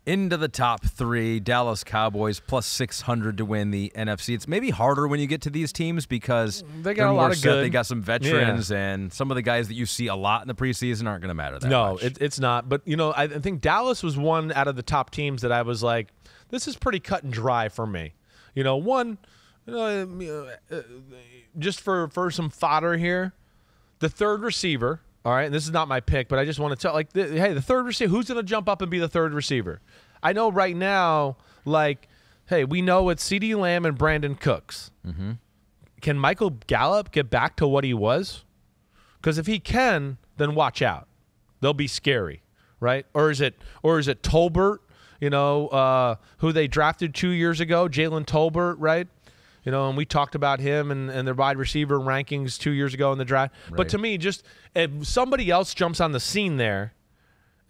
Into the top 3, Dallas Cowboys plus 600 to win the NFC. It's maybe harder when you get to these teams because they got a lot of good. They got some veterans, and some of the guys that you see a lot in the preseason aren't going to matter that much. No, it's not. But, I think Dallas was one out of the top teams that I was like, this is pretty cut and dry for me. Just for some fodder here, the third receiver. All right, and this is not my pick, but I just want to tell, hey, the third receiver, who's going to jump up and be the third receiver? I know right now, hey, we know it's CeeDee Lamb and Brandon Cooks. Mm-hmm. Can Michael Gallup get back to what he was? Because if he can, then watch out. They'll be scary, right? Or is it Tolbert, who they drafted 2 years ago, Jalen Tolbert, right? And we talked about him and their wide receiver rankings 2 years ago in the draft. Right. But to me, just if somebody else jumps on the scene there,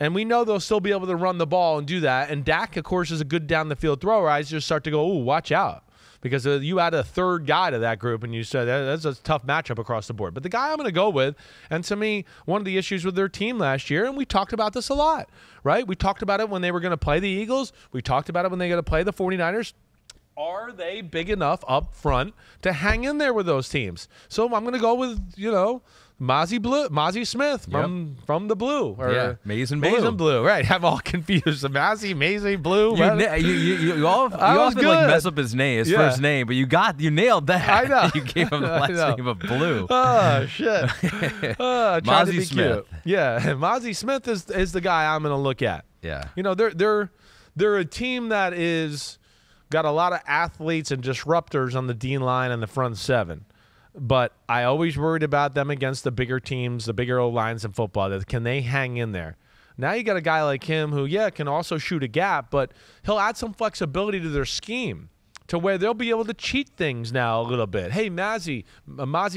and we know they'll still be able to run the ball and do that, and Dak, of course, is a good down-the-field thrower, I just start to go, ooh, watch out. Because you add a third guy to that group, and you said that's a tough matchup across the board. But the guy I'm going to go with, and to me, one of the issues with their team last year, and we talked about this a lot, right? We talked about it when they were going to play the Eagles. We talked about it when they were going to play the 49ers. Are they big enough up front to hang in there with those teams? So I'm going to go with, Mazi Smith from the Blue. Maize and Blue. Right. I'm all confused. Mazi, Blue. You often mess up his name, first name, but you nailed that. I know. You gave him the last name of Blue. Oh, shit. Mazi Smith. Cute. Yeah. Mazi Smith is the guy I'm going to look at. Yeah. They're a team that is got a lot of athletes and disruptors on the D line and the front seven. But I always worried about them against the bigger teams, the bigger O-lines in football. Can they hang in there? Now you got a guy like him who, can also shoot a gap, but he'll add some flexibility to their scheme to where they'll be able to cheat things now a little bit. Hey, Mazi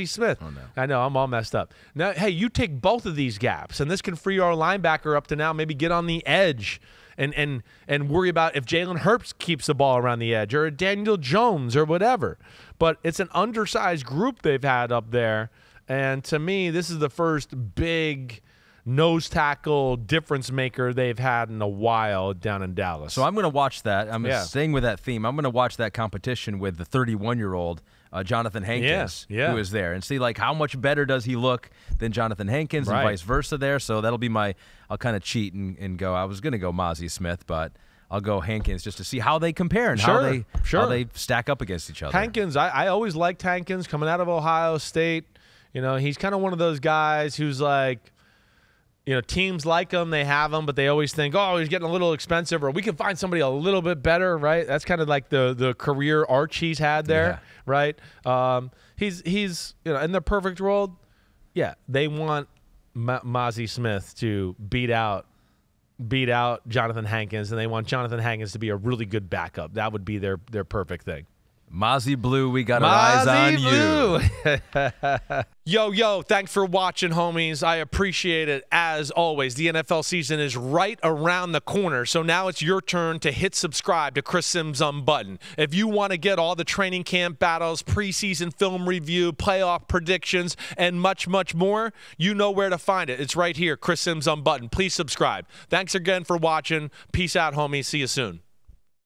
Smith. Oh, no. I know, I'm all messed up. Now, hey, you take both of these gaps, and this can free our linebacker up to now maybe get on the edge and worry about if Jalen Hurts keeps the ball around the edge or Daniel Jones or whatever. But it's an undersized group they've had up there, and to me, this is the first big nose tackle difference maker they've had in a while down in Dallas. So I'm going to watch that. I'm staying with that theme. I'm going to watch that competition with the 31-year-old Jonathan Hankins, who is there, and see how much better does he look than Jonathan Hankins and vice versa there. So that'll be I'll kind of cheat and go. I was going to go Mazi Smith, but I'll go Hankins just to see how they compare and how they stack up against each other. Hankins, I always liked Hankins coming out of Ohio State. He's kind of one of those guys who's teams like him, they have him, but they always think, oh, he's getting a little expensive, or we can find somebody a little bit better, right? That's kind of like the career arch he's had there, right? He's in the perfect world, they want Mazi Smith to beat out Jonathan Hankins, and they want Jonathan Hankins to be a really good backup. That would be their perfect thing. Mazi Blue, we got our eyes on you. Yo, thanks for watching, homies. I appreciate it. As always, the NFL season is right around the corner, so now it's your turn to hit subscribe to Chris Simms Unbuttoned. If you want to get all the training camp battles, preseason film review, playoff predictions, and much, much more, you know where to find it. It's right here, Chris Simms Unbuttoned. Please subscribe. Thanks again for watching. Peace out, homies. See you soon.